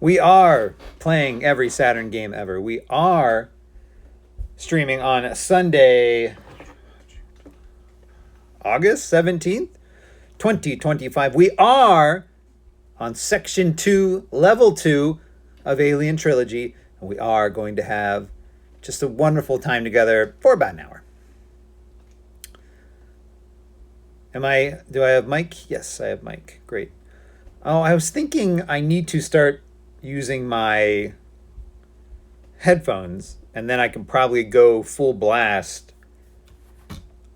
We are playing every Saturn game ever. We are streaming on Sunday, August 17th, 2025. We are on Section 2, Level 2 of Alien Trilogy. And we are going to have just a wonderful time together for about an hour. Do I have mic? Yes, I have mic. Great. Oh, I was thinking I need to start using my headphones, and then I can probably go full blast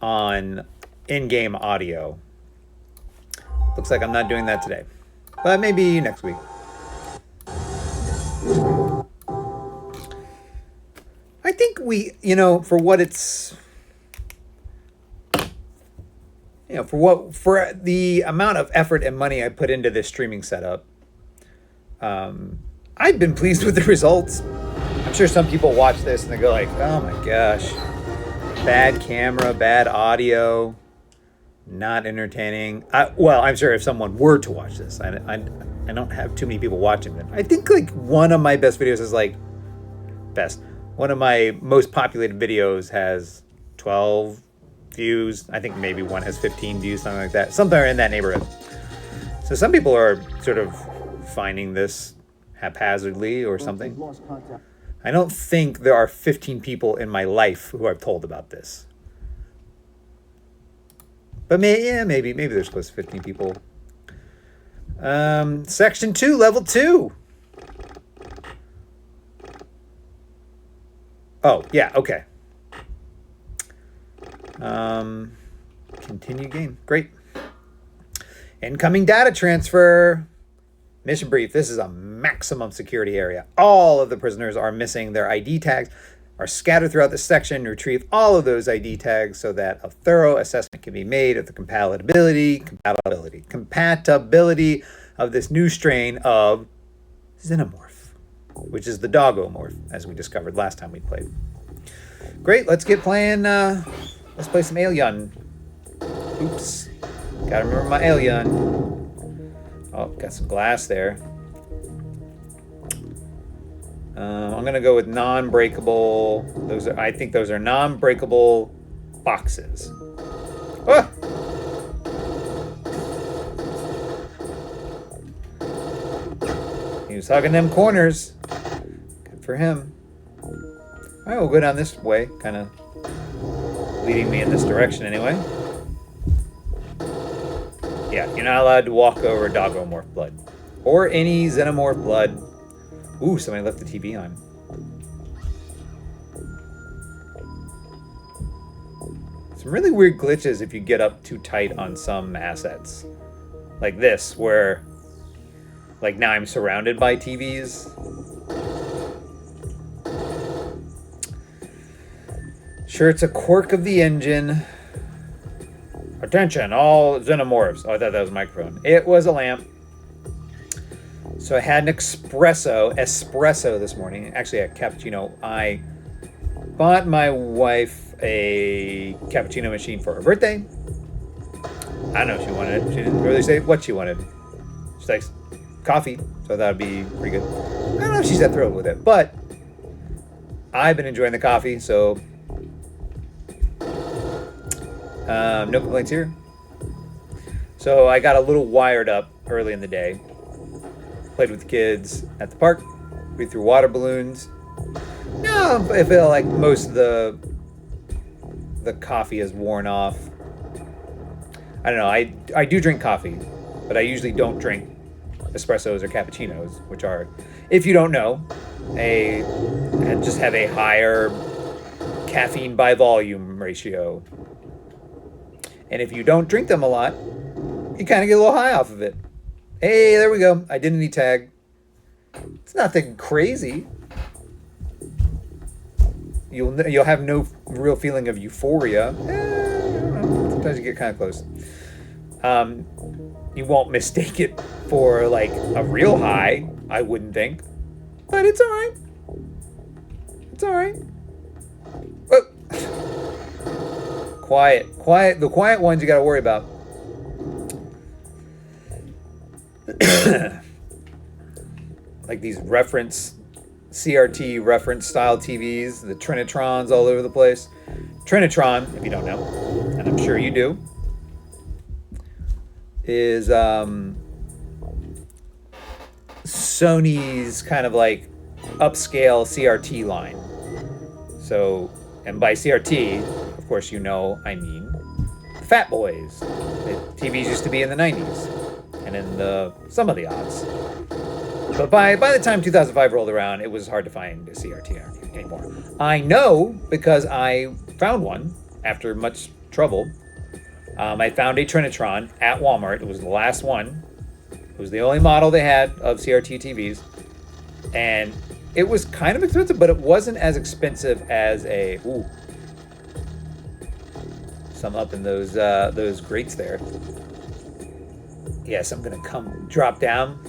on in-game audio. Looks like I'm not doing that today, but maybe next week. I think for what it's, for the amount of effort and money I put into this streaming setup, I've been pleased with the results. I'm sure some people watch this and they go like, oh my gosh, bad camera, bad audio, not entertaining. I'm sure if someone were to watch this, I don't have too many people watching it. I think like one of my best videos is one of my most populated videos has 12 views. I think maybe one has 15 views, something like that. Somewhere in that neighborhood. So some people are sort of finding this haphazardly or something. I don't think there are 15 people in my life who I've told about this. But maybe there's close to 15 people. Section 2, Level 2. Oh, yeah, okay. Continue game. Great. Incoming data transfer. Mission brief. This is a maximum security area. All of the prisoners are missing their ID tags, are scattered throughout the section. Retrieve all of those ID tags so that a thorough assessment can be made of the compatibility of this new strain of xenomorph, which is the doggomorph, as we discovered last time we played. Great. Let's get playing. Let's play some Alien. Oops. Gotta remember my Alien. Oh, got some glass there. I'm gonna go with non-breakable. I think those are non-breakable boxes. Ah! He was hugging them corners. Good for him. All right, we'll go down this way, kind of leading me in this direction anyway. Yeah, you're not allowed to walk over doggomorph blood. Or any xenomorph blood. Ooh, somebody left the TV on. Some really weird glitches if you get up too tight on some assets. Like this, where like now I'm surrounded by TVs. Sure, it's a quirk of the engine. Attention, all xenomorphs. Oh, I thought that was a microphone. It was a lamp. So I had an espresso this morning. Actually, a cappuccino. I bought my wife a cappuccino machine for her birthday. I don't know if she wanted it. She didn't really say what she wanted. She likes coffee, so that would be pretty good. I don't know if she's that thrilled with it, but I've been enjoying the coffee, so no complaints here. So I got a little wired up early in the day. Played with the kids at the park. We threw water balloons. No, I feel like most of the coffee is worn off. I don't know. I do drink coffee, but I usually don't drink espressos or cappuccinos, which are, if you don't know, just have a higher caffeine by volume ratio. And if you don't drink them a lot, you kind of get a little high off of it. Hey, there we go. I didn't need tag. It's nothing crazy. You'll have no real feeling of euphoria. I don't know. Sometimes you get kind of close. You won't mistake it for like a real high, I wouldn't think. But it's all right. It's all right. Oh. Quiet. The quiet ones you got to worry about. like these reference CRT reference style TVs, the Trinitrons all over the place. Trinitron, if you don't know, and I'm sure you do, is Sony's kind of like upscale CRT line. So, and by CRT, of course, you know I mean Fat Boys. The TVs used to be in the 90s and in some of the odds. But by the time 2005 rolled around, it was hard to find a CRT anymore. I know because I found one after much trouble. I found a Trinitron at Walmart. It was the last one. It was the only model they had of CRT TVs. And it was kind of expensive, but it wasn't as expensive as a... Ooh. Some up in those grates there. Yes, I'm going to drop down.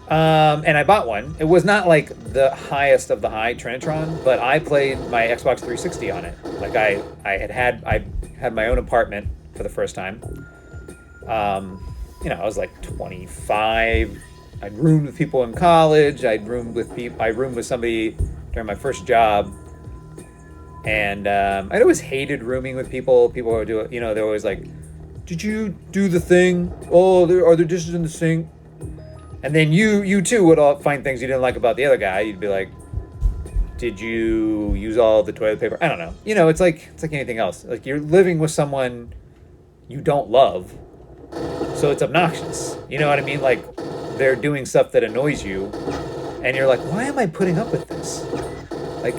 And I bought one. It was not like the highest of the high Trinitron, but I played my Xbox 360 on it. Like I had my own apartment for the first time. I was like 25. I'd roomed with people in college. I roomed with somebody during my first job. And I'd always hated rooming with people. People would do it, they're always like, "Did you do the thing? Oh, are there dishes in the sink?" And then you too would all find things you didn't like about the other guy. You'd be like, "Did you use all the toilet paper?" I don't know. It's like anything else. Like you're living with someone you don't love, so it's obnoxious. You know what I mean? Like they're doing stuff that annoys you, and you're like, "Why am I putting up with this?" Like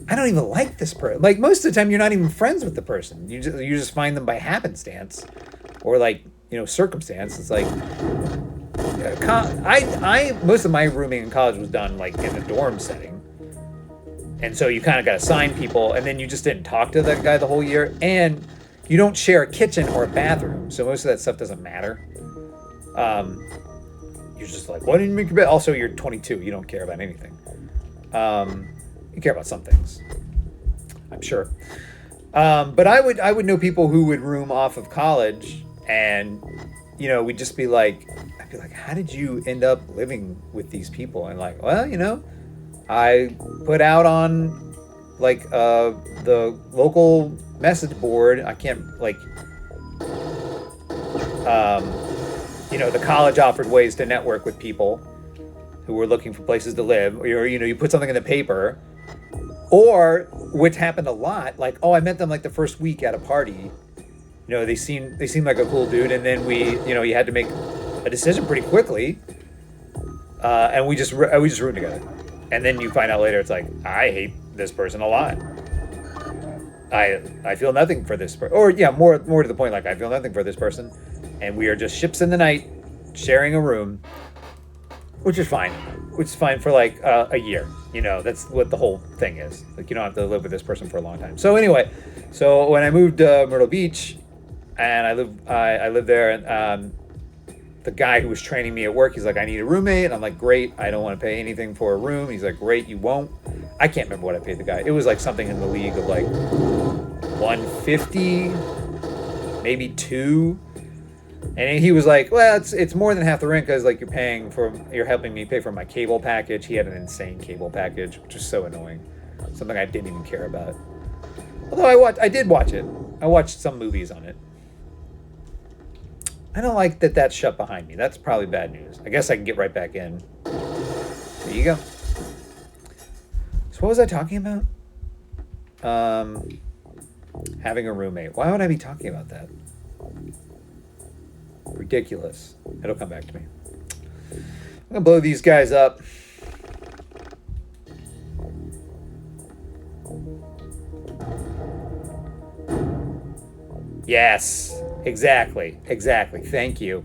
I don't even like this person. Like most of the time, you're not even friends with the person. You just find them by happenstance, or like circumstance. It's like I most of my rooming in college was done like in a dorm setting, and so you kind of got assigned people, and then you just didn't talk to that guy the whole year, and you don't share a kitchen or a bathroom, so most of that stuff doesn't matter. You're just like, why didn't you make your bed? Also, you're 22. You don't care about anything. You care about some things, I'm sure. But I would know people who would room off of college, and we'd just be like, I'd be like, how did you end up living with these people? And like, well, I put out on like the local message board. I can't like, the college offered ways to network with people who were looking for places to live, or you put something in the paper. Or, which happened a lot, like, I met them like the first week at a party. They seemed like a cool dude, and then you had to make a decision pretty quickly, and we just roomed together. And then you find out later, it's like, I hate this person a lot. I feel nothing for this person, or more to the point, like I feel nothing for this person, and we are just ships in the night, sharing a room, which is fine. Which is fine for like a year. That's what the whole thing is. Like you don't have to live with this person for a long time. So anyway, when I moved to Myrtle Beach, and I lived there, and the guy who was training me at work, he's like, I need a roommate. I'm like, great. I don't want to pay anything for a room. He's like, great, you won't. I can't remember what I paid the guy. It was like something in the league of like $150, maybe $2. And he was like, well, it's more than half the rent because like you're helping me pay for my cable package. He had an insane cable package, which was so annoying. Something I didn't even care about. Although I did watch it. I watched some movies on it. I don't like that that's shut behind me. That's probably bad news. I guess I can get right back in. There you go. So what was I talking about? Having a roommate. Why would I be talking about that? Ridiculous. It'll come back to me. I'm gonna blow these guys up. Yes, exactly. Thank you.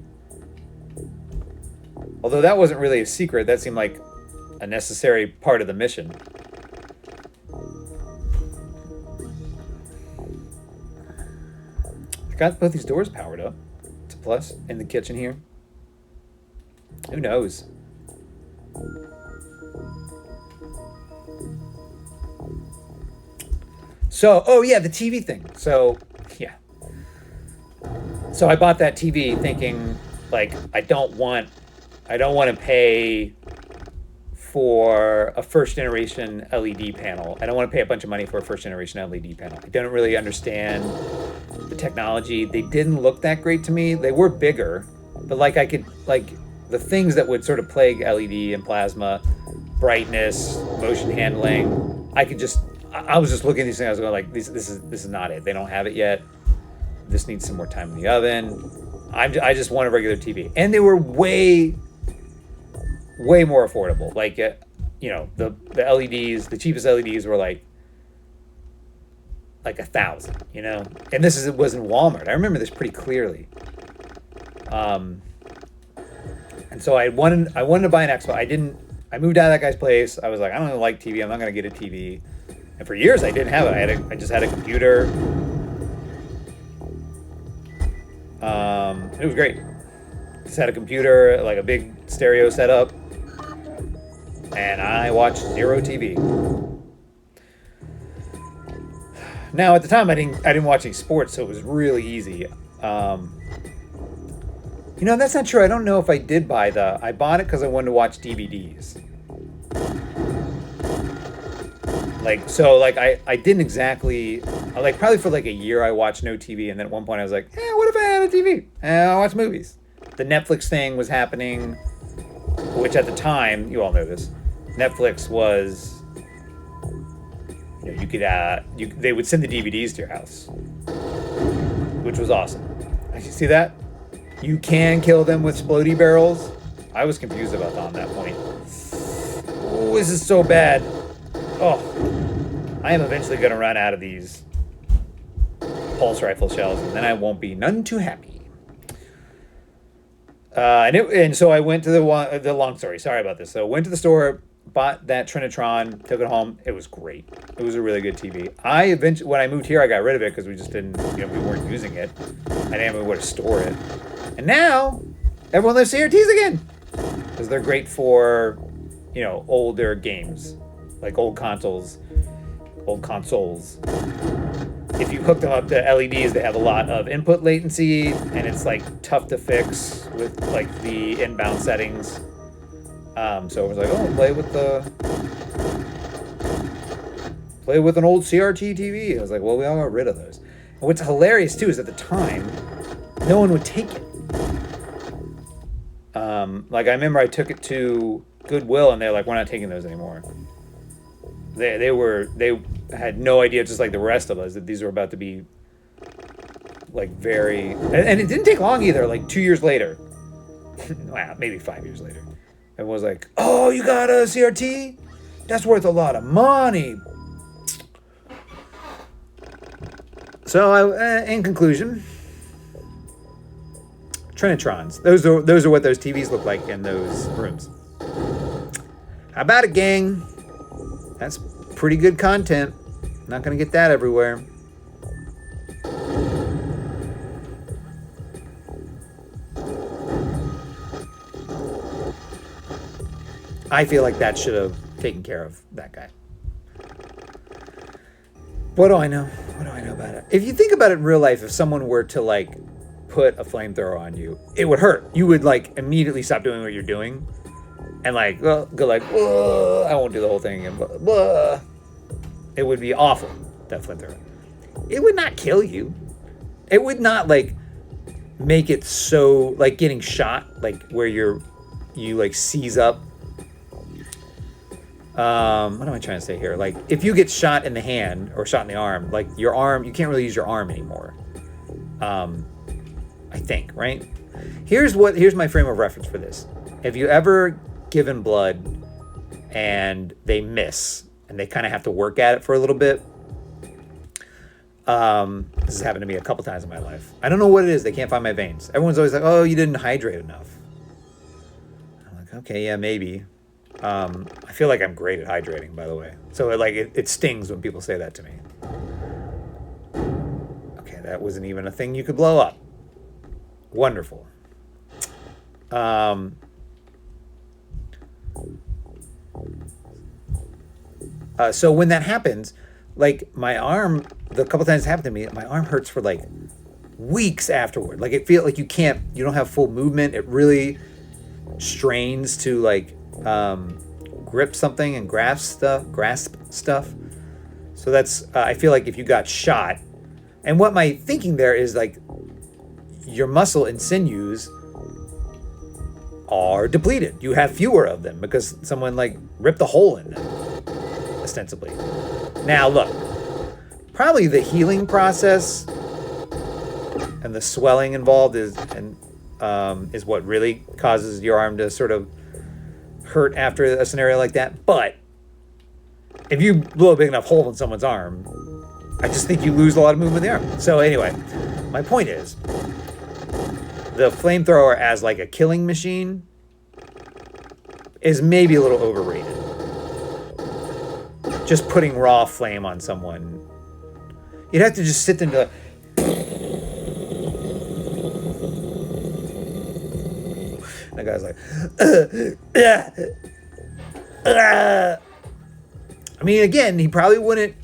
Although that wasn't really a secret, that seemed like a necessary part of the mission. I got both these doors powered up. It's a plus in the kitchen here. Who knows? So, oh yeah, the TV thing. So, yeah. So I bought that TV thinking, like, I don't want I don't want to pay for a first generation LED panel. I don't want to pay a bunch of money for a first generation LED panel. I don't really understand the technology. They didn't look that great to me. They were bigger, but like I could, like the things that would sort of plague LED and plasma, brightness, motion handling, I was just looking at these things. I was going like, this is not it. They don't have it yet. This needs some more time in the oven. I just want a regular TV, and they were way more affordable. Like, the LEDs, the cheapest LEDs were like $1,000, and it was in Walmart. I remember this pretty clearly. And so I wanted to buy an Xbox. I moved out of that guy's place. I was like, I don't really like TV. I'm not going to get a TV. And for years I didn't have it. I just had a computer. It was great. Just had a computer, like a big stereo setup. And I watched zero TV. Now at the time I didn't watch any sports, so it was really easy. That's not true. I don't know if I did I bought it because I wanted to watch DVDs. I didn't exactly, probably for like a year I watched no TV, and then at one point I was like, what if I had a TV? I watch movies. The Netflix thing was happening, which at the time, you all know this, Netflix was, you could, they would send the DVDs to your house, which was awesome. You see that? You can kill them with splody barrels. I was confused about that on that point. Oh, this is so bad. Oh, I am eventually going to run out of these pulse rifle shells, and then I won't be none too happy. And so I went to the long story. Sorry about this. So I went to the store, bought that Trinitron, took it home. It was great. It was a really good TV. When I moved here, I got rid of it because we just didn't, we weren't using it. I didn't have anywhere to store it. And now everyone loves CRTs again because they're great for, older games, like old consoles. If you hook them up to LEDs, they have a lot of input latency, and it's like tough to fix with like the inbound settings. So it was like, play with an old CRT TV. I was like, well, we all got rid of those. And what's hilarious too is at the time, no one would take it. I remember I took it to Goodwill, and they're like, we're not taking those anymore. They had no idea, just like the rest of us, that these were about to be like very, and it didn't take long either. Like 2 years later, wow, maybe 5 years later, everyone was like, "Oh, you got a CRT? That's worth a lot of money." So, in conclusion, Trinitrons. Those are what those TVs look like in those rooms. How about it, gang? That's pretty good content. Not going to get that everywhere. I feel like that should have taken care of that guy. What do I know? What do I know about it? If you think about it in real life, if someone were to like put a flamethrower on you, it would hurt. You would like immediately stop doing what you're doing. And like, go like, I won't do the whole thing again. Blah. It would be awful, that flamethrower. It would not kill you. It would not like make it so like getting shot, like where you like seize up. What am I trying to say here? Like if you get shot in the hand or shot in the arm, like your arm, you can't really use your arm anymore. I think, right? Here's my frame of reference for this. Have you ever given blood and they miss and they kind of have to work at it for a little bit? This has happened to me a couple times in my life. I don't know what it is. They can't find my veins. Everyone's always like, oh, you didn't hydrate enough. I'm like, okay, yeah, maybe. I feel like I'm great at hydrating, by the way. So it stings when people say that to me. Okay, that wasn't even a thing you could blow up. Wonderful. So when that happens, like my arm, the couple times it happened to me, my arm hurts for like weeks afterward. Like it feels like you don't have full movement. It really, strains to like grip something and grasp stuff. So that's I feel like if you got shot, and what my thinking there is like your muscle and sinews are depleted. You have fewer of them because someone like ripped a hole in them, ostensibly. Now look, probably the healing process and the swelling involved is what really causes your arm to sort of hurt after a scenario like that. But if you blow a big enough hole in someone's arm, I just think you lose a lot of movement in the arm. So anyway, my point is, the flamethrower as like a killing machine is maybe a little overrated. Just putting raw flame on someone, you'd have to just sit there and be like, and the guy's like, I mean, again, he probably wouldn't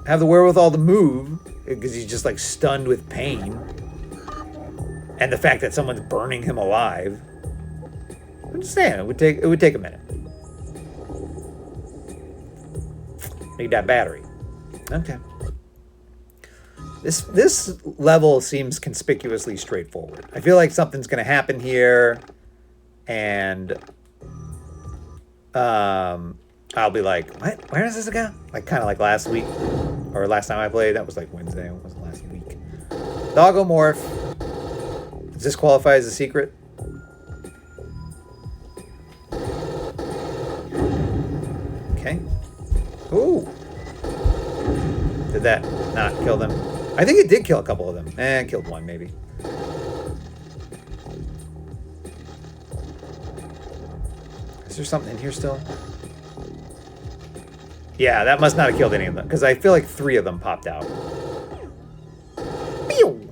have the wherewithal to move because he's just like stunned with pain. And the fact that someone's burning him alive. I'm just saying, it would take a minute. Need that battery. Okay. This level seems conspicuously straightforward. I feel like something's gonna happen here, and I'll be like, what? Where is this again? Like kind of like last week or last time I played. That was like Wednesday. It wasn't last week. Doggomorph. Does this qualify as a secret? Okay. Ooh. Did that not kill them? I think it did kill a couple of them. It killed one maybe. Is there something in here still? Yeah, that must not have killed any of them because I feel like 3 of them popped out. Pew!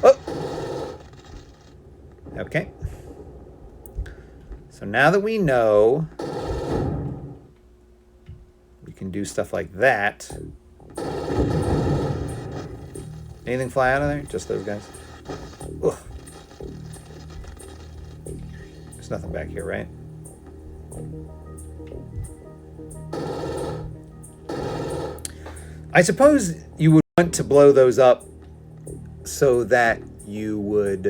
Oh. Okay. So now that we know we can do stuff like that. Anything fly out of there? Just those guys? Ugh. There's nothing back here, right? I suppose you would want to blow those up so that you would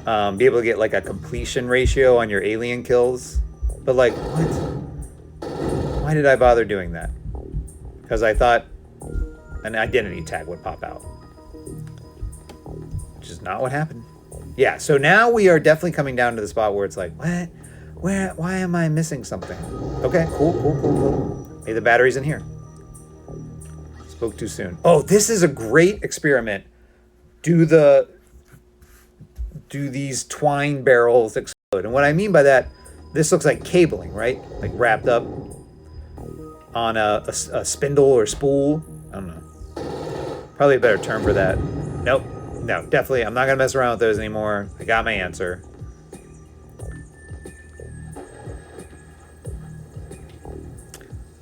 be able to get like a completion ratio on your alien kills. But like, what? Why did I bother doing that? Because I thought an identity tag would pop out. Which is not what happened. Yeah, so now we are definitely coming down to the spot where it's like, what? Why am I missing something? Okay, cool. Hey, the battery's in here. Spoke too soon. Oh, this is a great experiment. Do these twine barrels explode? And what I mean by that, this looks like cabling, right? Like wrapped up on a spindle or spool. I don't know. Probably a better term for that. Nope. No, definitely. I'm not going to mess around with those anymore. I got my answer.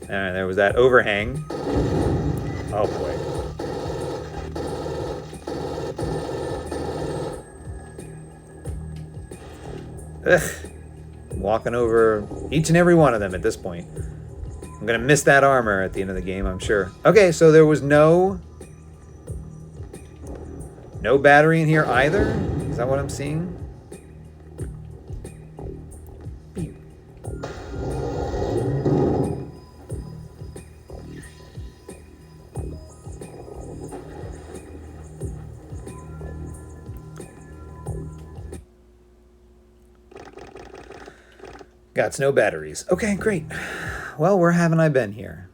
All right, there was that overhang. Oh, boy. Ugh. I'm walking over each and every one of them at this point. I'm going to miss that armor at the end of the game, I'm sure. Okay, so there was no battery in here either? Is that what I'm seeing? Beep. Got no batteries. Okay, great. Well, where haven't I been here?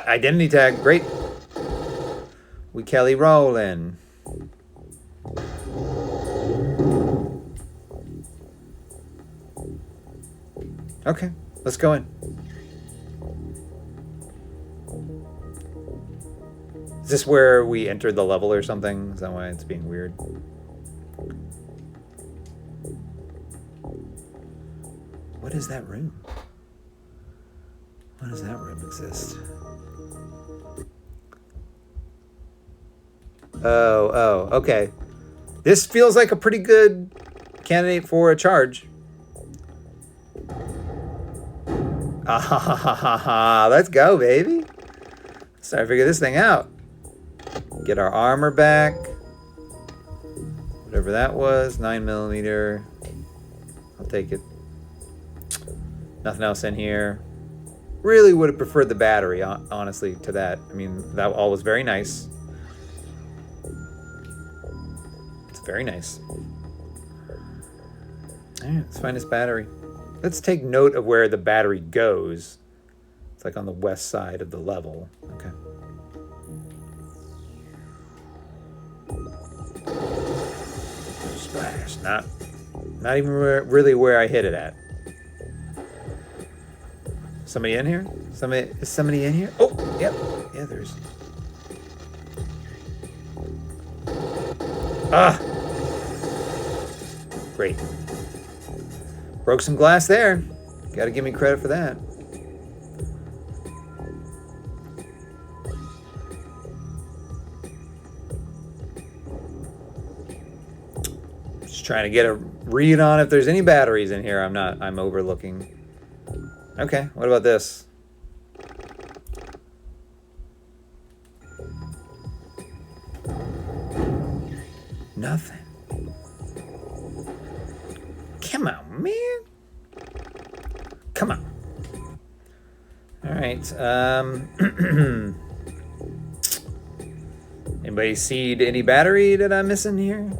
Identity tag, great. We Kelly rolling. Okay, let's go in. Is this where we entered the level or something? Is that why it's being weird? What is that room? Why does that room exist? Oh, okay. This feels like a pretty good candidate for a charge. Ah, let's go, baby. Let's try to figure this thing out. Get our armor back. Whatever that was, 9mm. I'll take it. Nothing else in here. Really would have preferred the battery, honestly, to that. I mean, that all was very nice. It's very nice. All right, let's find this battery. Let's take note of where the battery goes. It's like on the west side of the level. Okay. Splash. Not even really where I hit it at. Somebody in here? Is somebody in here? Oh, yep. Yeah, there's. Ah! Great. Broke some glass there. Gotta give me credit for that. Just trying to get a read on if there's any batteries in here. I'm overlooking. Okay, what about this? Nothing. Come on, man. Come on. All right. Anybody see any battery that I'm missing here?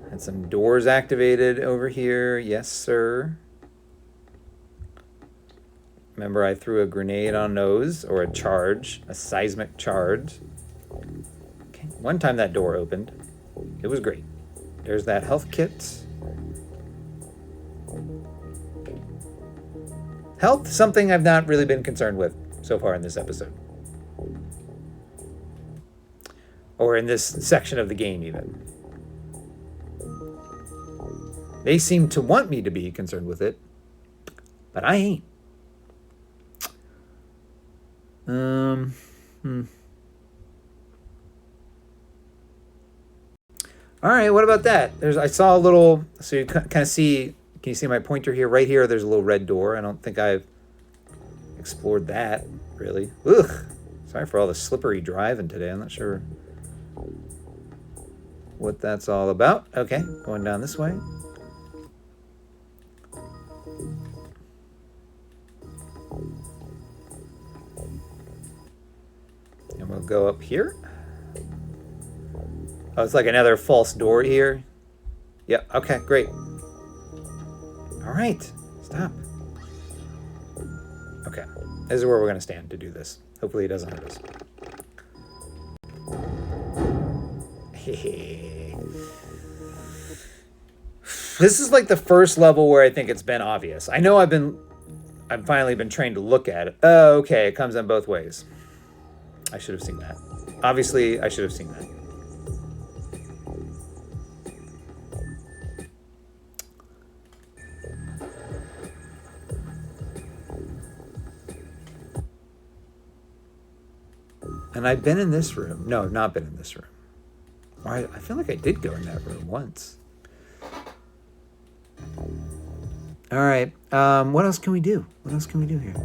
Had some doors activated over here. Yes, sir. Remember, I threw a grenade on those, or a charge, a seismic charge. Okay, one time that door opened. It was great. There's that health kit. Health, something I've not really been concerned with so far in this episode. Or in this section of the game, even. They seem to want me to be concerned with it, but I ain't. All right, what about that? I saw a little, so you kind of see, can you see my pointer here? Right here, there's a little red door. I don't think I've explored that, really. Ugh, sorry for all the slippery driving today. I'm not sure what that's all about. Okay, going down this way. And we'll go up here. Oh, it's like another false door here. Yep, okay, great. All right, stop. Okay, this is where we're gonna stand to do this. Hopefully it doesn't hurt us. This is like the first level where I think it's been obvious. I know I've finally been trained to look at it. Oh, okay, it comes in both ways. I should have seen that. Obviously, I should have seen that. And I've been in this room. No, I've not been in this room. I feel like I did go in that room once. All right. What else can we do? What else can we do here?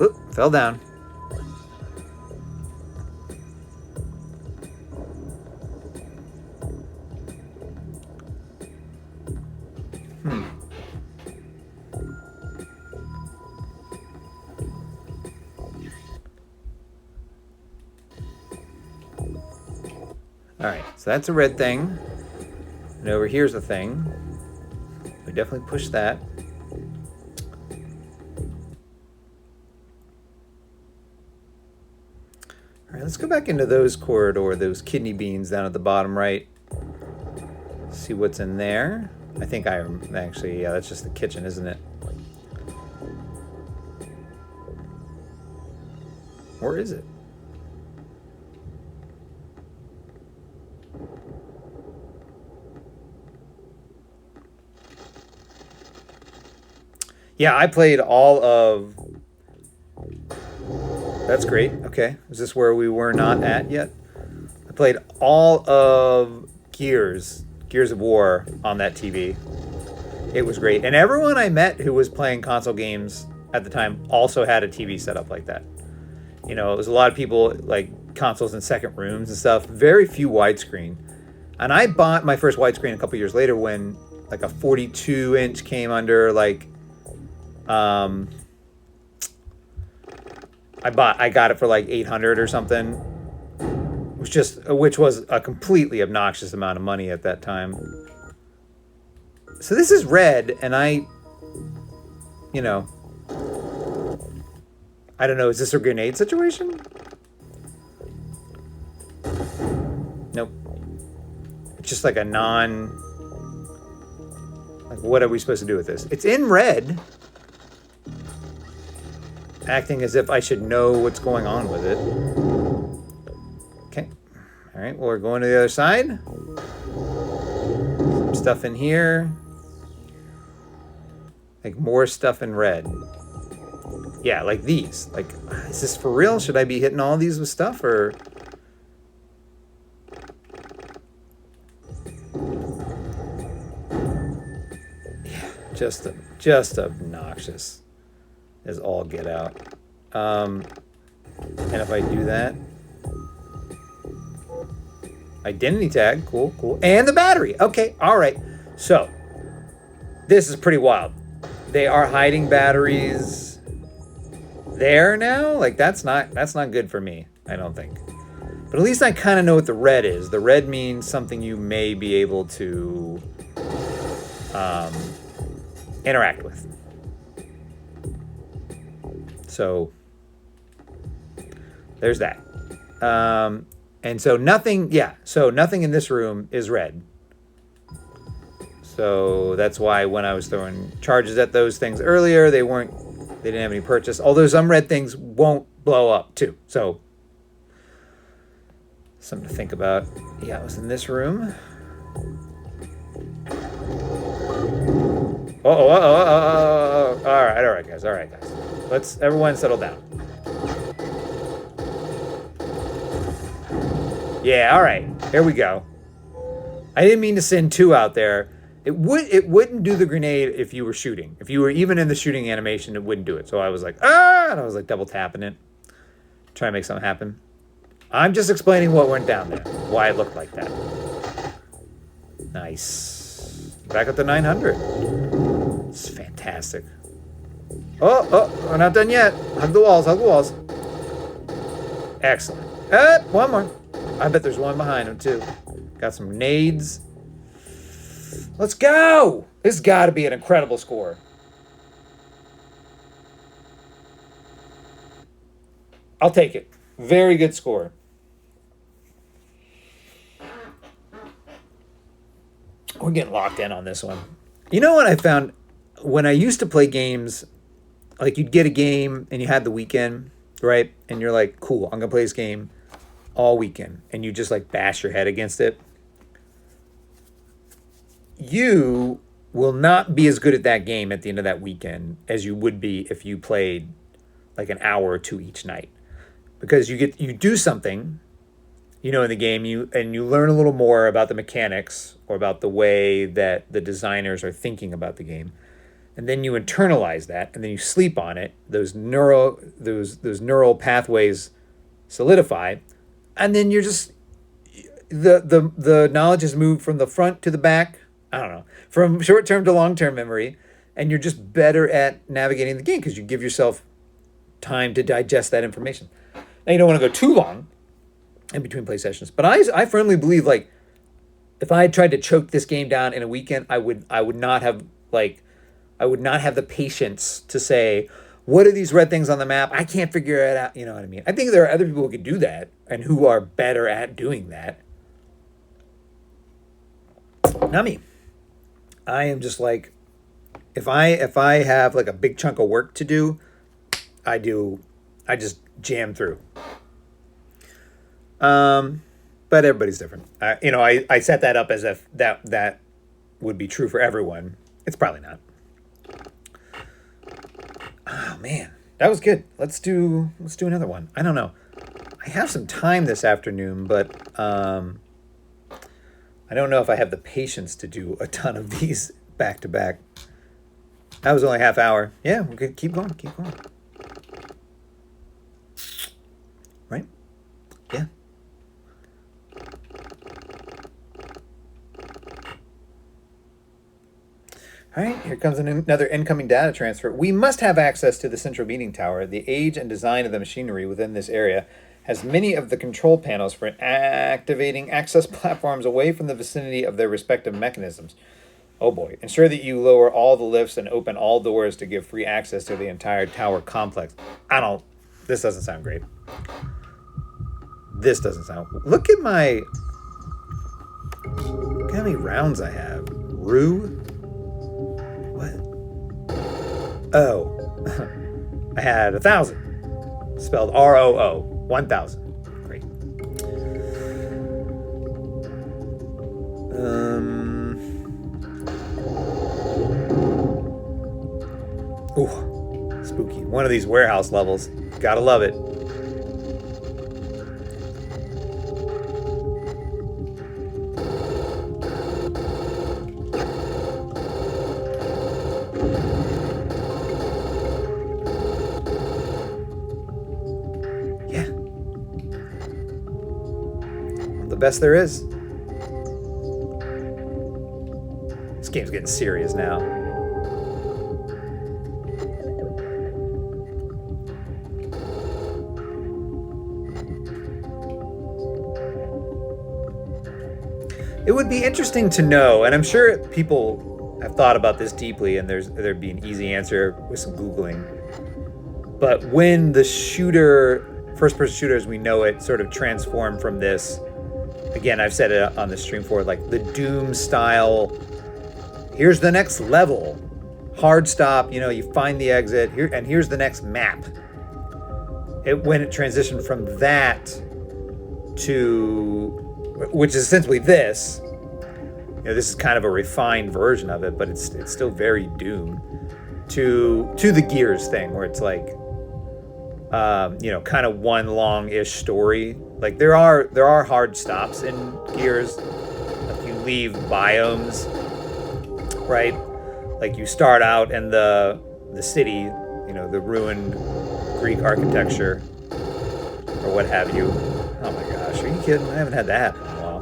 Oop, fell down. All right, so that's a red thing. And over here's a thing. We definitely push that. All right, let's go back into those those kidney beans down at the bottom right. See what's in there. I think actually, yeah, that's just the kitchen, isn't it? Or is it? Yeah, I played all of... That's great. Okay. Is this where we were not at yet? I played all of Gears of War on that TV. It was great. And everyone I met who was playing console games at the time also had a TV set up like that. You know, it was a lot of people like consoles in second rooms and stuff. Very few widescreen. And I bought my first widescreen a couple years later when like a 42-inch came under like... I got it for like 800 or something, which was a completely obnoxious amount of money at that time. So this is red, and I don't know, is this a grenade situation? Nope. It's just like a like, what are we supposed to do with this? It's in red. Acting as if I should know what's going on with it. Okay. All right, well, we're going to the other side. Some stuff in here. Like more stuff in red. Yeah, like these. Like, is this for real? Should I be hitting all these with stuff or... Yeah, just obnoxious. Is all get out. And if I do that, identity tag, cool. And the battery. Okay, all right. So this is pretty wild. They are hiding batteries there now. Like that's not good for me, I don't think. But at least I kind of know what the red is. The red means something you may be able to interact with. So there's that. And so nothing in this room is red. So that's why when I was throwing charges at those things earlier, they didn't have any purchase. Although some red things won't blow up too. So something to think about. Yeah, it was in this room. All right, guys. Let's everyone settle down. Yeah, all right. Here we go. I didn't mean to send two out there. It wouldn't do the grenade if you were shooting. If you were even in the shooting animation, it wouldn't do it. So I was like, and I was like double tapping it. Trying to make something happen. I'm just explaining what went down there. Why it looked like that. Nice. Back up to 900. It's fantastic. Oh, we're not done yet. Hug the walls. Excellent. One more. I bet there's one behind him, too. Got some nades. Let's go! This has got to be an incredible score. I'll take it. Very good score. We're getting locked in on this one. You know what I found? When I used to play games, like you'd get a game and you had the weekend, right? And you're like, cool, I'm going to play this game all weekend. And you just like bash your head against it. You will not be as good at that game at the end of that weekend as you would be if you played like an hour or two each night. Because you do something, in the game, you learn a little more about the mechanics or about the way that the designers are thinking about the game. And then you internalize that, and then you sleep on it. Those neural pathways solidify, and then you're just the knowledge is moved from the front to the back. I don't know, from short-term to long-term memory, and you're just better at navigating the game because you give yourself time to digest that information. Now you don't want to go too long, in between play sessions. But I firmly believe, like, if I had tried to choke this game down in a weekend, I would not have, like, I would not have the patience to say, what are these red things on the map? I can't figure it out. You know what I mean? I think there are other people who could do that and who are better at doing that. Not me. I am just like, if I have like a big chunk of work to do, I just jam through. But everybody's different. I set that up as if that would be true for everyone. It's probably not. Oh man, that was good. Let's do another one. I don't know. I have some time this afternoon, but I don't know if I have the patience to do a ton of these back to back. That was only a half hour. Yeah, we could keep going. Right? Yeah. All right, here comes another incoming data transfer. We must have access to the central meeting tower. The age and design of the machinery within this area has many of the control panels for activating access platforms away from the vicinity of their respective mechanisms. Oh boy. Ensure that you lower all the lifts and open all doors to give free access to the entire tower complex. This doesn't sound great. Look at how many rounds I have. Rue? What? Oh. I had 1,000. Spelled ROO. 1,000. Great. Ooh. Spooky. One of these warehouse levels. Gotta love it. Best there is. This game's getting serious now. It would be interesting to know, and I'm sure people have thought about this deeply, and there'd be an easy answer with some Googling. But when the first-person shooter as we know it, sort of transformed from this, again, I've said it on the stream for like the Doom style, here's the next level, hard stop, you find the exit here, and here's the next map. When it transitioned from that to, which is essentially this, this is kind of a refined version of it, but it's still very Doom, to the Gears thing, where it's like, kind of one long-ish story. Like there are hard stops in Gears. Like you leave biomes, right? Like you start out in the city, the ruined Greek architecture or what have you. Oh my gosh, are you kidding? I haven't had that happen in a while.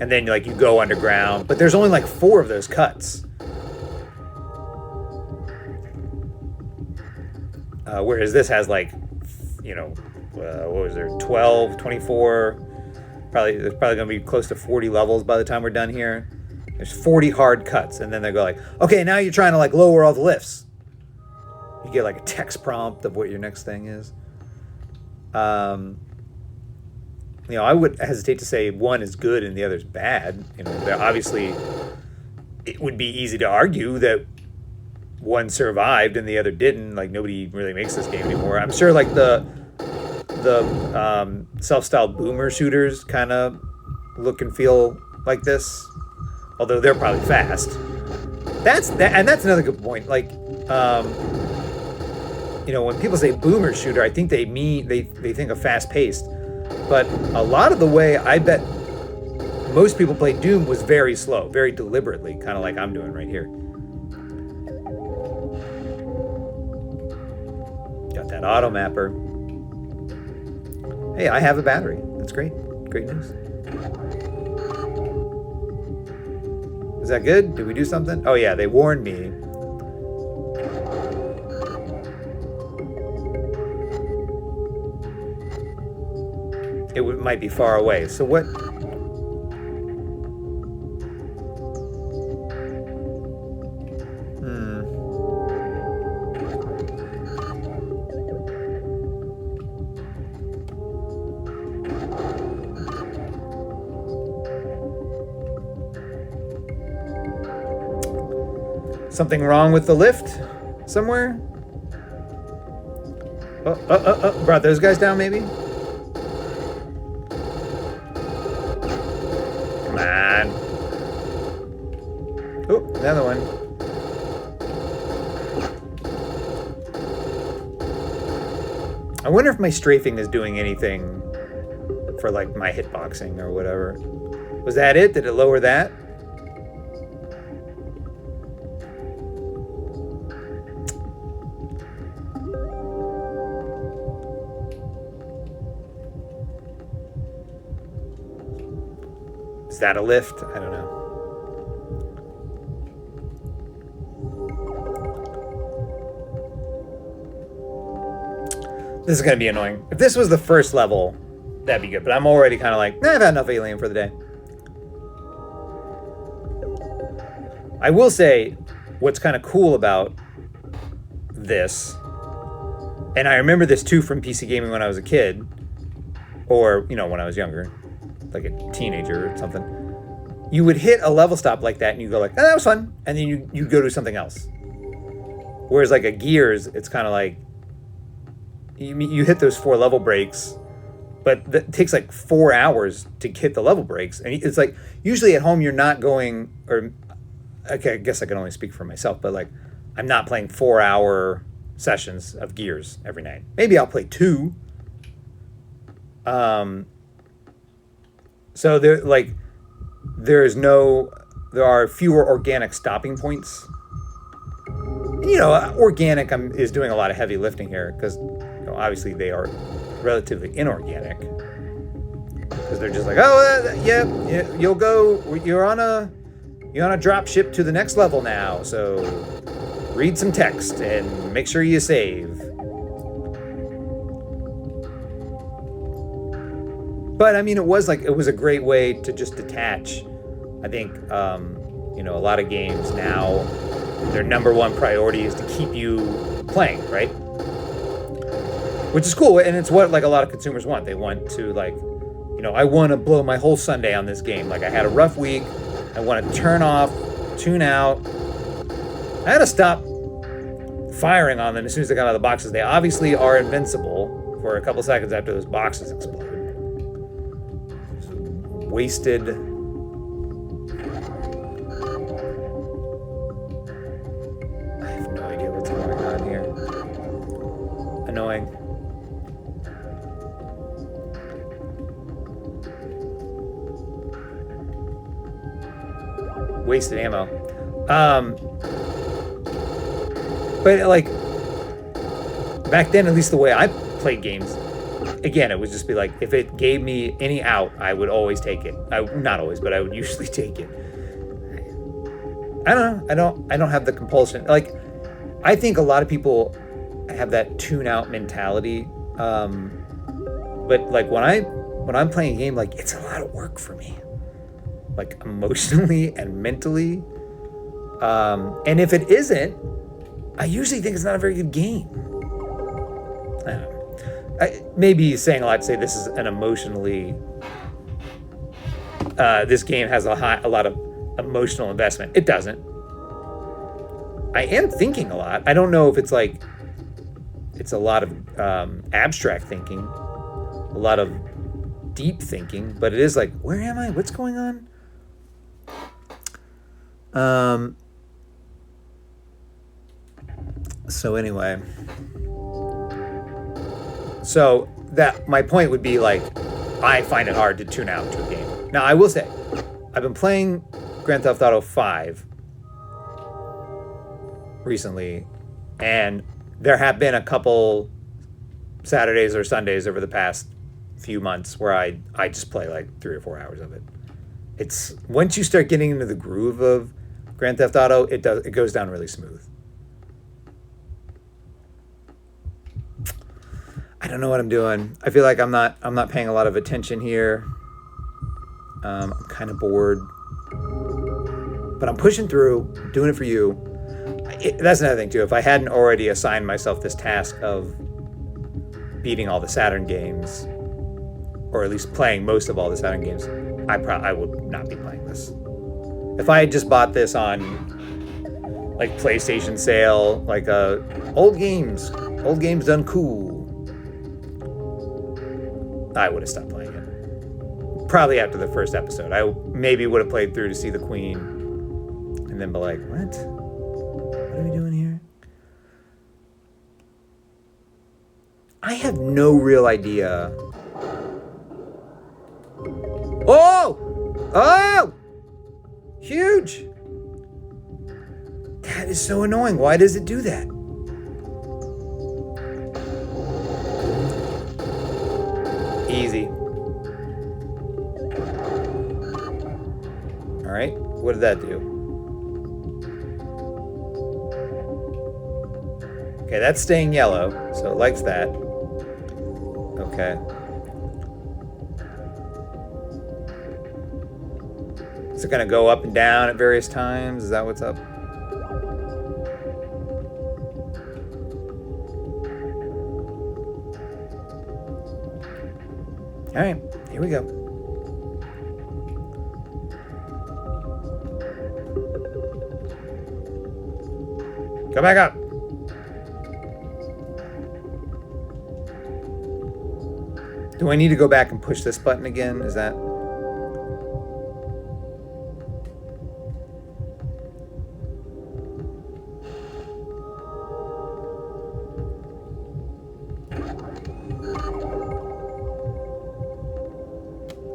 And then you go underground, but there's only 4 of those cuts. Whereas this has what was there, 12, 24, there's probably going to be close to 40 levels by the time we're done here. There's 40 hard cuts, and then they go okay, now you're trying to lower all the lifts. You get a text prompt of what your next thing is. I would hesitate to say one is good and the other's bad. Obviously, it would be easy to argue that one survived and the other didn't. Nobody really makes this game anymore. I'm sure the self-styled boomer shooters kind of look and feel like this, although they're probably fast. That's another good point. When people say boomer shooter, I think they mean they think of fast-paced, but a lot of the way I bet most people play Doom was very slow, very deliberately, kind of like I'm doing right here. Got that auto mapper. Hey, I have a battery. That's great. Great news. Is that good? Did we do something? Oh yeah, they warned me. might be far away. So what? Something wrong with the lift somewhere? Brought those guys down maybe? Come on. Oh, another one. I wonder if my strafing is doing anything for like my hitboxing or whatever. Was that it? Did it lower that? Is that a lift? I don't know. This is going to be annoying. If this was the first level, that'd be good. But I'm already kind of like, I've had enough Alien for the day. I will say what's kind of cool about this, and I remember this too from PC gaming when I was a kid, or, when I was younger, like a teenager or something. You would hit a level stop like that and you go like, that was fun. And then you go do something else. Whereas like a Gears, it's kind of like, you hit those 4 level breaks, but it takes like 4 hours to hit the level breaks. And it's like, usually at home, you're not going, or okay, I guess I can only speak for myself, but like, I'm not playing 4-hour sessions of Gears every night. Maybe I'll play 2. So there are fewer organic stopping points. Organic is doing a lot of heavy lifting here because obviously they are relatively inorganic. Because they're just like, yeah, you're on a drop ship to the next level now. So read some text and make sure you save. But I mean, it was a great way to just detach. I think, a lot of games now, their number one priority is to keep you playing, right? Which is cool, and it's what like a lot of consumers want. They want to I want to blow my whole Sunday on this game. Like I had a rough week. I want to turn off, tune out. I had to stop firing on them as soon as they got out of the boxes. They obviously are invincible for a couple seconds after those boxes explode. Wasted. I have no idea what's going on here. Annoying. Wasted ammo. But like back then, at least the way I played games, again, it would just be like, if it gave me any out, I would always take it. Not always, but I would usually take it. I don't know. I don't have the compulsion. Like, I think a lot of people have that tune out mentality. But like when I'm playing a game, like it's a lot of work for me, like emotionally and mentally. And if it isn't, I usually think it's not a very good game. I don't know. Maybe saying a lot to say this is an emotionally. This game has a lot of emotional investment. It doesn't. I am thinking a lot. I don't know if it's like. It's a lot of abstract thinking, a lot of deep thinking, but it is like, where am I? What's going on? So anyway. So that my point would be like, I find it hard to tune out to a game. Now I will say, I've been playing Grand Theft Auto 5 recently, and there have been a couple Saturdays or Sundays over the past few months where I just play like 3 or 4 hours of it. It's once you start getting into the groove of Grand Theft Auto, it goes down really smooth. I don't know what I'm doing. I feel like I'm not paying a lot of attention here. I'm kind of bored, but I'm pushing through, doing it for you. That's another thing too. If I hadn't already assigned myself this task of beating all the Saturn games, or at least playing most of all the Saturn games, I would not be playing this. If I had just bought this on like PlayStation sale, like old games done cool, I would have stopped playing it. Probably after the first episode. I maybe would have played through to see the Queen and then be like, what are we doing here? I have no real idea. Oh! Huge! That is so annoying. Why does it do that? Easy. All right, what did that do? Okay, that's staying yellow, so it likes that. Okay. Is it gonna go up and down at various times? Is that what's up? All right, here we go. Go back up. Do I need to go back and push this button again? Is that...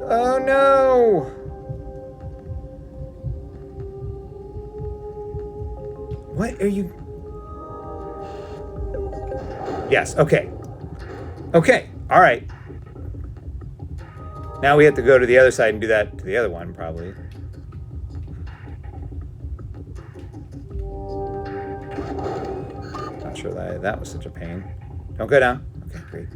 Oh no! What are you... Yes, okay. Okay, all right. Now we have to go to the other side and do that to the other one, probably. Not sure that was such a pain. Don't go down. Okay, great.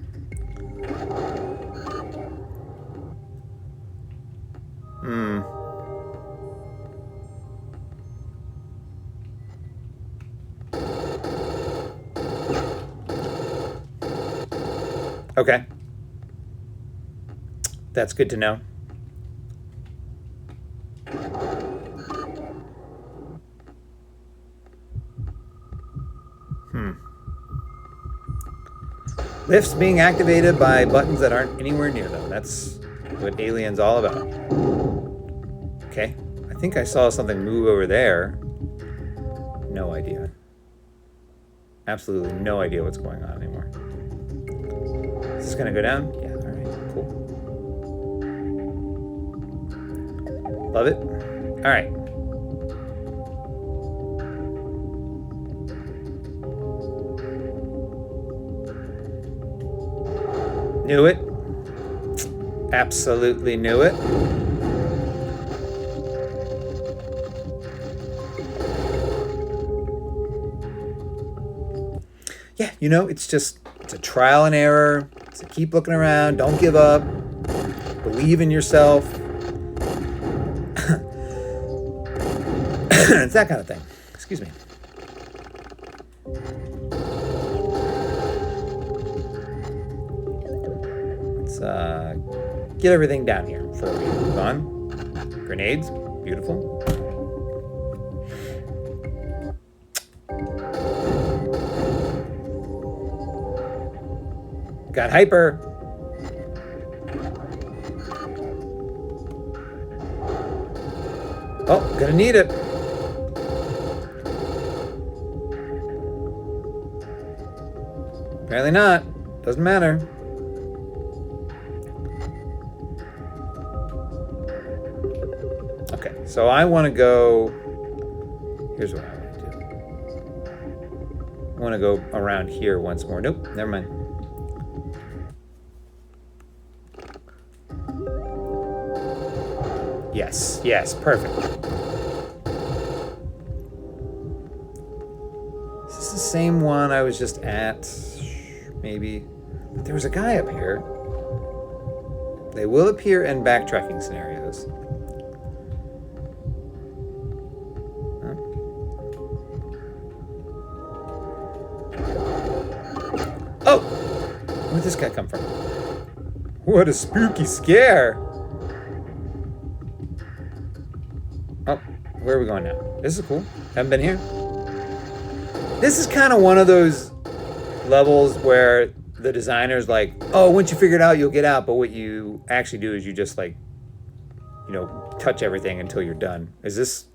Okay. That's good to know. Lifts being activated by buttons that aren't anywhere near them. That's what Alien's all about. Okay. I think I saw something move over there. No idea. Absolutely no idea what's going on anymore. Is this gonna go down? Yeah, all right, cool. Love it. All right. Knew it. Absolutely knew it. Yeah, you know, it's a trial and error. So keep looking around. Don't give up. Believe in yourself. It's that kind of thing. Excuse me. Let's get everything down here before we move on. Grenades. Beautiful. Got hyper. Oh, gonna need it. Apparently not. Doesn't matter. Okay, so I want to go... Here's what I want to do. I want to go around here once more. Nope, never mind. Yes, yes, perfect. Is this the same one I was just at? Maybe. There was a guy up here. They will appear in backtracking scenarios. Oh! Where'd this guy come from? What a spooky scare! Oh, where are we going now? This is cool. Haven't been here. This is kind of one of those levels where the designer's like, oh, once you figure it out, you'll get out. But what you actually do is you just like, you know, touch everything until you're done. Is this...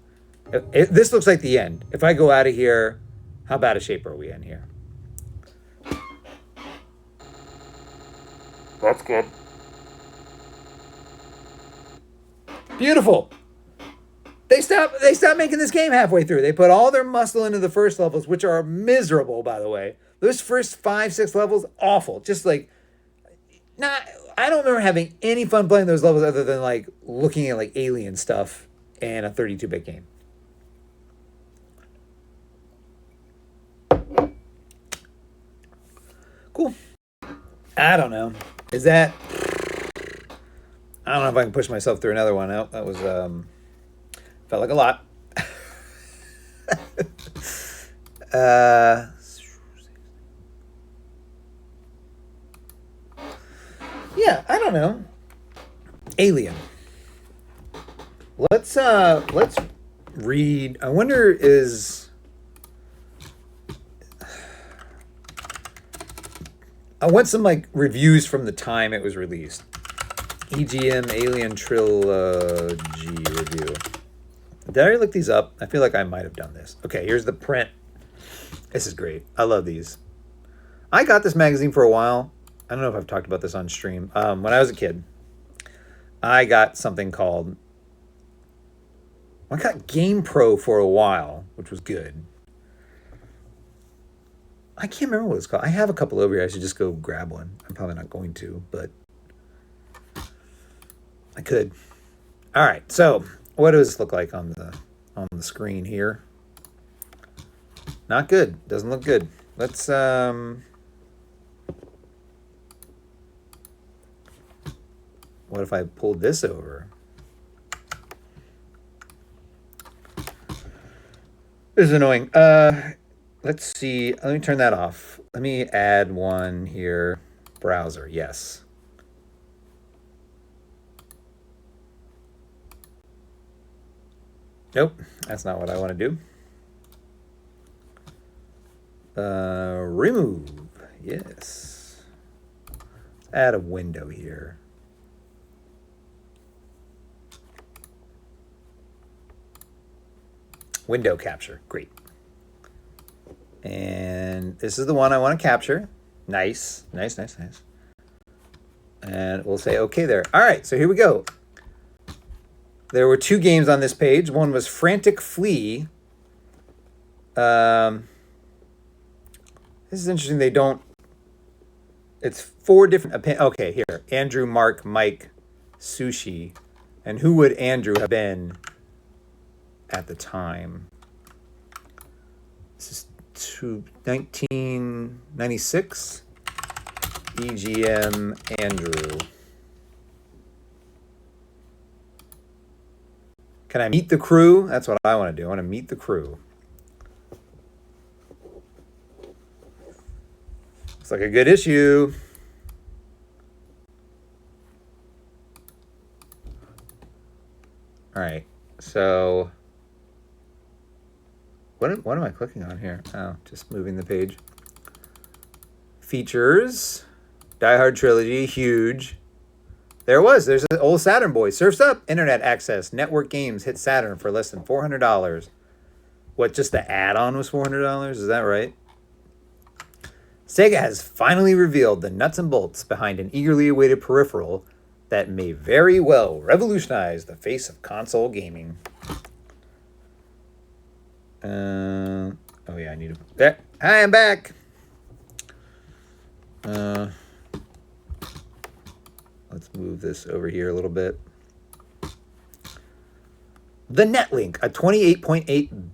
This looks like the end. If I go out of here, how bad a shape are we in here? That's good. Beautiful. They stopped making this game halfway through. They put all their muscle into the first levels, which are miserable, by the way. Those first 5, 6 levels, awful. Just like, I don't remember having any fun playing those levels other than like looking at like alien stuff in a 32-bit game. Cool. I don't know. Is that... I don't know if I can push myself through another one. Oh, that was... felt like a lot. Yeah, I don't know. Alien. Let's read... I wonder is... I want some like reviews from the time it was released. EGM Alien Trilogy review. Did I already look these up? I feel like I might have done this. Okay, here's the print. This is great. I love these. I got this magazine for a while. I don't know if I've talked about this on stream. When I was a kid, I got something called... I got Game Pro for a while, which was good. I can't remember what it's called. I have a couple over here. I should just go grab one. I'm probably not going to, but I could. All right. So, what does this look like on the screen here? Not good. Doesn't look good. Let's what if I pulled this over? This is annoying. Let's see. Let me turn that off. Let me add one here. Browser. Yes. Nope. That's not what I want to do. Remove. Yes. Let's add a window here. Window capture. Great. And this is the one I want to capture. Nice, nice, nice, nice. And we'll say okay there. All right, so here we go. There were 2 games on this page. One was Frantic Flea. This is interesting. They don't... It's 4 different... Okay, here. Andrew, Mark, Mike, Sushi. And who would Andrew have been at the time? This is 1996. EGM Andrew. Can I meet the crew? That's what I want to do. I want to meet the crew. Looks like a good issue. All right. So what am I clicking on here? Oh, just moving the page. Features. Die Hard Trilogy, huge. There it was. There's an old Saturn boy. Surf's up. Internet access. Network games hit Saturn for less than $400. What, just the add-on was $400? Is that right? Sega has finally revealed the nuts and bolts behind an eagerly awaited peripheral that may very well revolutionize the face of console gaming. Oh yeah, I need to... There. Hi, I'm back. Let's move this over here a little bit. The Netlink, a 28.8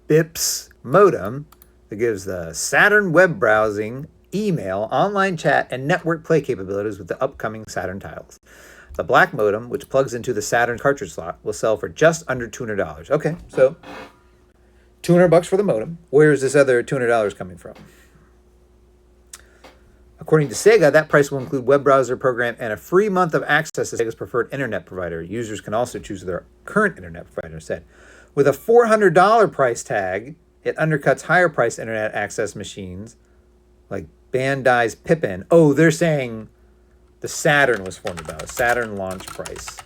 bips modem that gives the Saturn web browsing email, online chat, and network play capabilities with the upcoming Saturn titles. The black modem, which plugs into the Saturn cartridge slot, will sell for just under $200. Okay, so $200 for the modem. Where is this other $200 coming from? According to Sega, that price will include web browser program and a free month of access to Sega's preferred internet provider. Users can also choose their current internet provider instead. With a $400 price tag, it undercuts higher-priced internet access machines like Bandai's Pippin. Oh, they're saying the Saturn was $400. Saturn launch price.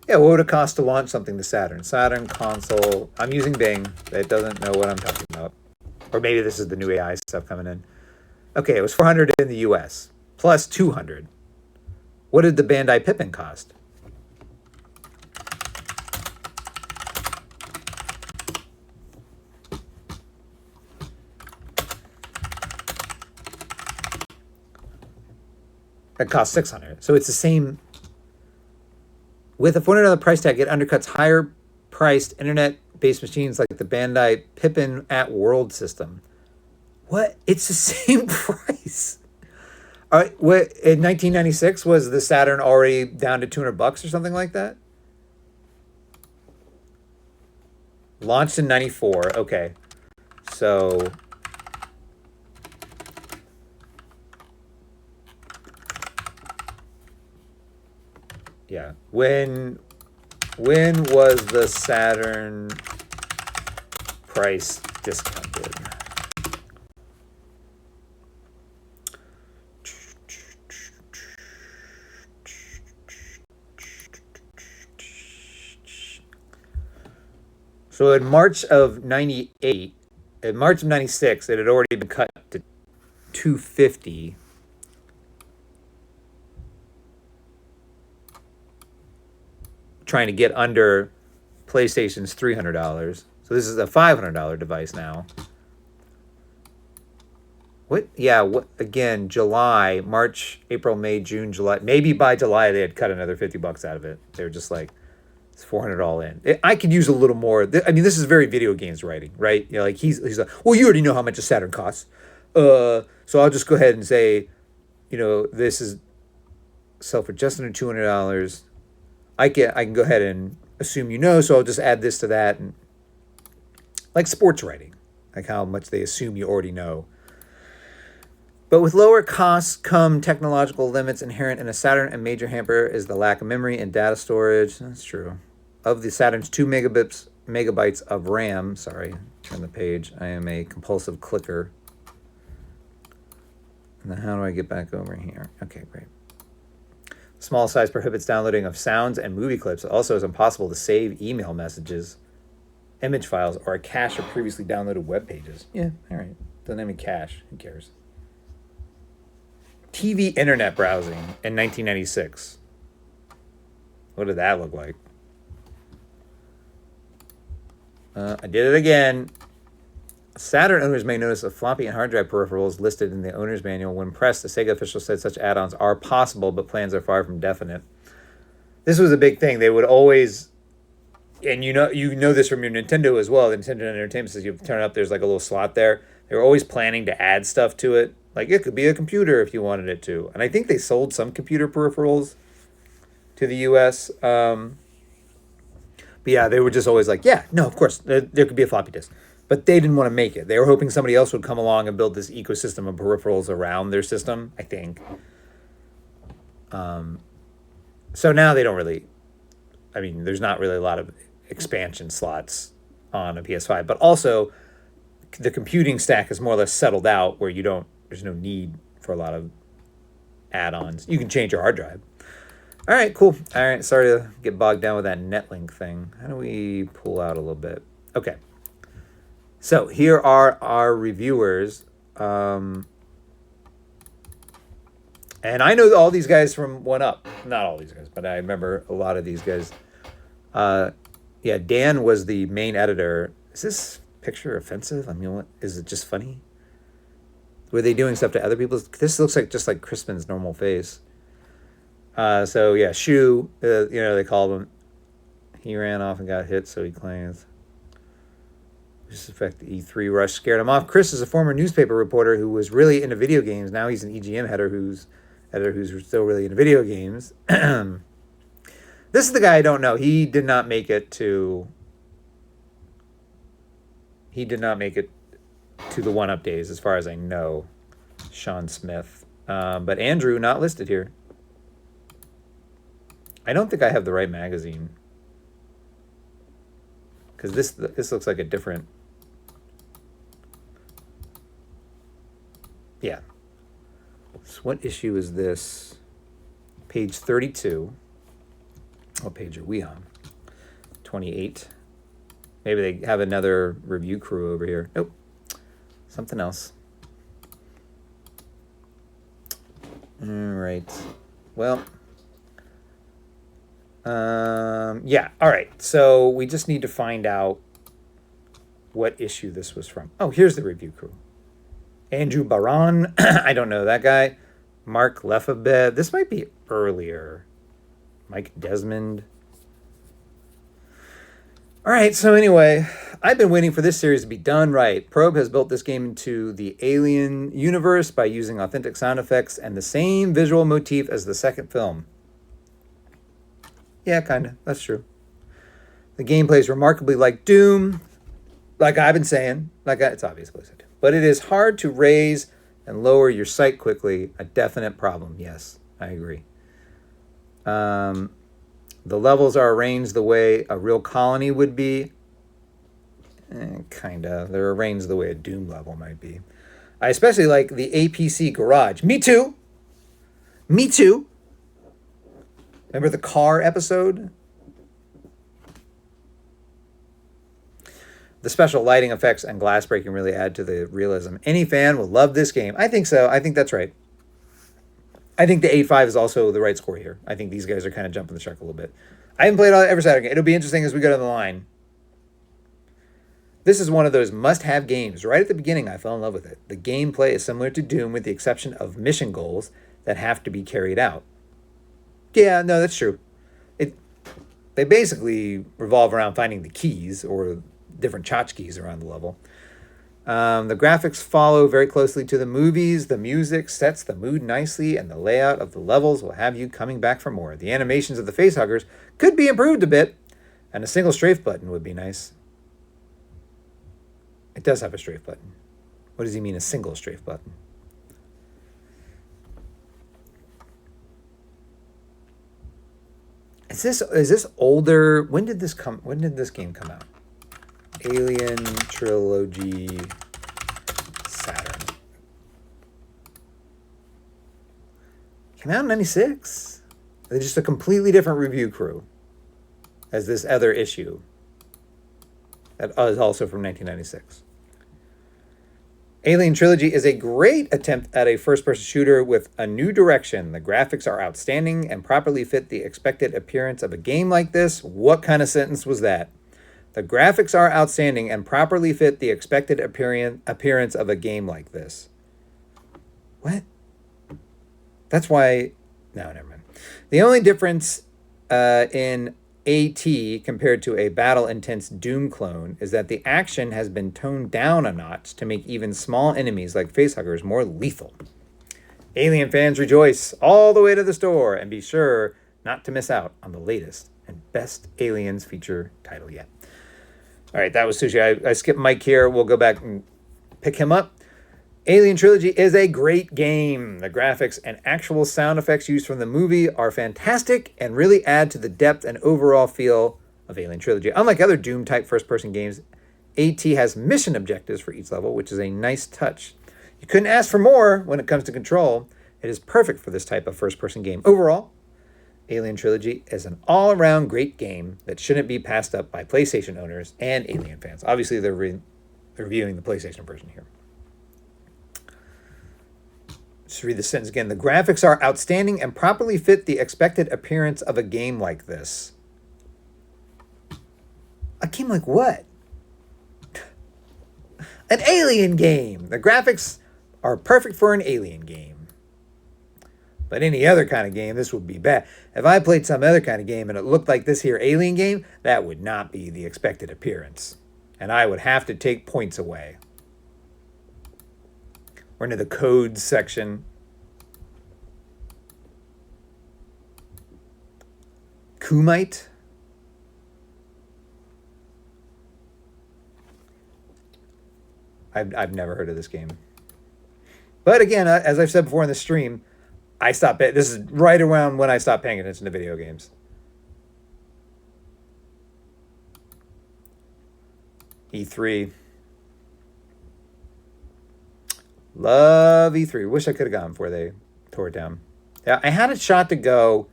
Yeah, what would it cost to launch something to Saturn? Saturn console. I'm using Bing. It doesn't know what I'm talking about. Or maybe this is the new AI stuff coming in. Okay, it was $400 in the US, plus $200. What did the Bandai Pippin cost? That cost $600. So it's the same. With a $400 price tag, it undercuts higher priced internet-based machines like the Bandai Pippin at World system. What? It's the same price. All right, what, in 1996, was the Saturn already down to $200 or something like that? Launched in 94. Okay. So yeah. When was the Saturn price discounted? So in March of 98, in March of 96, it had already been cut to $250. Trying to get under PlayStation's $300. So this is a $500 device now. What? Yeah, what again, July, March, April, May, June, July. Maybe by July they had cut another $50 out of it. They were just like, it's $400 all in. I could use a little more. I mean, this is very video games writing, right? You know, like he's like, well, you already know how much a Saturn costs. So I'll just go ahead and say, you know, this is sell for just under $200. I can go ahead and assume you know, so I'll just add this to that, and like sports writing, like how much they assume you already know. But with lower costs come technological limits inherent in a Saturn. A major hamper is the lack of memory and data storage. That's true. Of the Saturn's 2 megabytes of RAM, sorry, turn the page. I am a compulsive clicker. And then how do I get back over here? Okay, great. Small size prohibits downloading of sounds and movie clips. It also is impossible to save email messages, image files, or a cache of previously downloaded web pages. Yeah, all right. Doesn't have any cache. Who cares? TV internet browsing in 1996. What did that look like? I did it again. Saturn owners may notice a floppy and hard drive peripherals listed in the owner's manual. When pressed, the Sega official said such add-ons are possible, but plans are far from definite. This was a big thing. They would always, and you know this from your Nintendo as well. The Nintendo Entertainment System, you turn it up, there's like a little slot there. They were always planning to add stuff to it. Like it could be a computer if you wanted it to. And I think they sold some computer peripherals to the U.S. But yeah, they were just always like, yeah, no, of course, there could be a floppy disk. But they didn't want to make it. They were hoping somebody else would come along and build this ecosystem of peripherals around their system, I think. So now they don't really, I mean, there's not really a lot of expansion slots on a PS5. But also, the computing stack is more or less settled out where there's no need for a lot of add-ons. You can change your hard drive. All right, cool. All right, sorry to get bogged down with that Netlink thing. How do we pull out a little bit? Okay. So here are our reviewers. And I know all these guys from 1UP. Not all these guys, but I remember a lot of these guys. Yeah, Dan was the main editor. Is this picture offensive? I mean, what, is it just funny? Were they doing stuff to other people's? This looks like just like Crispin's normal face. So yeah, Shu, they called him. He ran off and got hit, so he claims. Just the fact the E3 rush scared him off. Chris is a former newspaper reporter who was really into video games. Now he's an EGM editor who's still really into video games. This is the guy I don't know. He did not make it to the 1-Up days, as far as I know. Sean Smith. But Andrew, not listed here. I don't think I have the right magazine. Because this looks like a different... Yeah. So what issue is this? Page 32. What page are we on? 28. Maybe they have another review crew over here. Nope. Something else. All right. Well... yeah, all right. So we just need to find out what issue this was from. Oh, here's the review crew. Andrew Baran. I don't know that guy. Mark Lefebvre. This might be earlier. Mike Desmond. All right, so anyway, I've been waiting for this series to be done right. Probe has built this game into the Alien universe by using authentic sound effects and the same visual motif as the second film. Yeah, kind of. That's true. The gameplay is remarkably like Doom, like I've been saying. It's obviously said, but it is hard to raise and lower your sight quickly. A definite problem. Yes, I agree. The levels are arranged the way a real colony would be. Kind of. They're arranged the way a Doom level might be. I especially like the APC garage. Me too. Me too. Remember the car episode? The special lighting effects and glass breaking really add to the realism. Any fan will love this game. I think so. I think that's right. I think the 8.5 is also the right score here. I think these guys are kind of jumping the shark a little bit. I haven't played every Saturday. It'll be interesting as we go down the line. This is one of those must-have games. Right at the beginning, I fell in love with it. The gameplay is similar to Doom with the exception of mission goals that have to be carried out. Yeah, no, that's true. They basically revolve around finding the keys or different tchotchkes around the level. The graphics follow very closely to the movies. The music sets the mood nicely, and the layout of the levels will have you coming back for more. The animations of the facehuggers could be improved a bit, and a single strafe button would be nice. It does have a strafe button. What does he mean, a single strafe button? Is this older? When did this game come out? Alien Trilogy Saturn. Came out in 96. They're just a completely different review crew as this other issue that is also from 1996. Alien Trilogy is a great attempt at a first-person shooter with a new direction. The graphics are outstanding and properly fit the expected appearance of a game like this. What kind of sentence was that? The graphics are outstanding and properly fit the expected appearance of a game like this. What? That's why... No, never mind. The only difference in AT compared to a battle-intense Doom clone is that the action has been toned down a notch to make even small enemies like facehuggers more lethal. Alien fans rejoice all the way to the store and be sure not to miss out on the latest and best Aliens feature title yet. All right, that was Sushi. I skipped Mike here. We'll go back and pick him up. Alien Trilogy is a great game. The graphics and actual sound effects used from the movie are fantastic and really add to the depth and overall feel of Alien Trilogy. Unlike other Doom-type first-person games, AT has mission objectives for each level, which is a nice touch. You couldn't ask for more when it comes to control. It is perfect for this type of first-person game. Overall, Alien Trilogy is an all-around great game that shouldn't be passed up by PlayStation owners and Alien fans. Obviously, they're reviewing the PlayStation version here. Just read the sentence again. The graphics are outstanding and properly fit the expected appearance of a game like this. A game like what? An Alien game. The graphics are perfect for an Alien game. But any other kind of game, this would be bad. If I played some other kind of game and it looked like this here Alien game, that would not be the expected appearance. and I would have to take points away. We're into the codes section. Kumite. I've never heard of this game. But again, as I've said before in the stream, this is right around when I stopped paying attention to video games. E3. Love E3. Wish I could have gone before they tore it down. Yeah, I had a shot to go,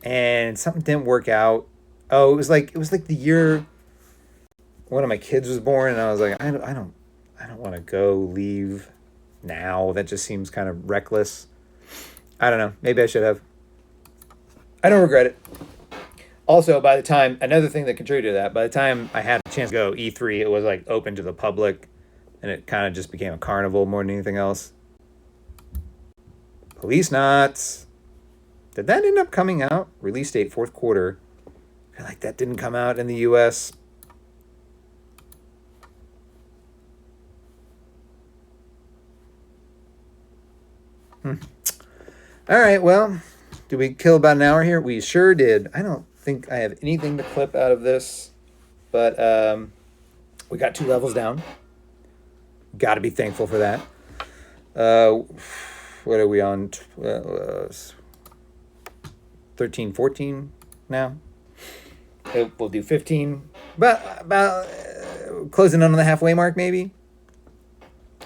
and something didn't work out. Oh, it was like the year one of my kids was born, and I was like, I don't want to leave now. That just seems kind of reckless. I don't know. Maybe I should have. I don't regret it. Also, another thing that contributed to that, by the time I had a chance to go E3, it was like open to the public, and it kind of just became a carnival more than anything else. Police Knots. Did that end up coming out? Release date, 4th quarter. I feel like that didn't come out in the U.S. All right, well, did we kill about an hour here? We sure did. I don't think I have anything to clip out of this, but we got 2 levels down. Got to be thankful for that. What are we on? 13, 14 now. We'll do 15. About closing in on the halfway mark, maybe.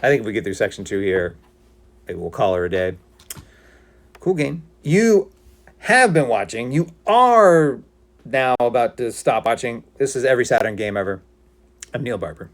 I think if we get through section 2 here, maybe we'll call her a day. Cool game. You have been watching. You are now about to stop watching. This is Every Saturn Game Ever. I'm Neil Barber.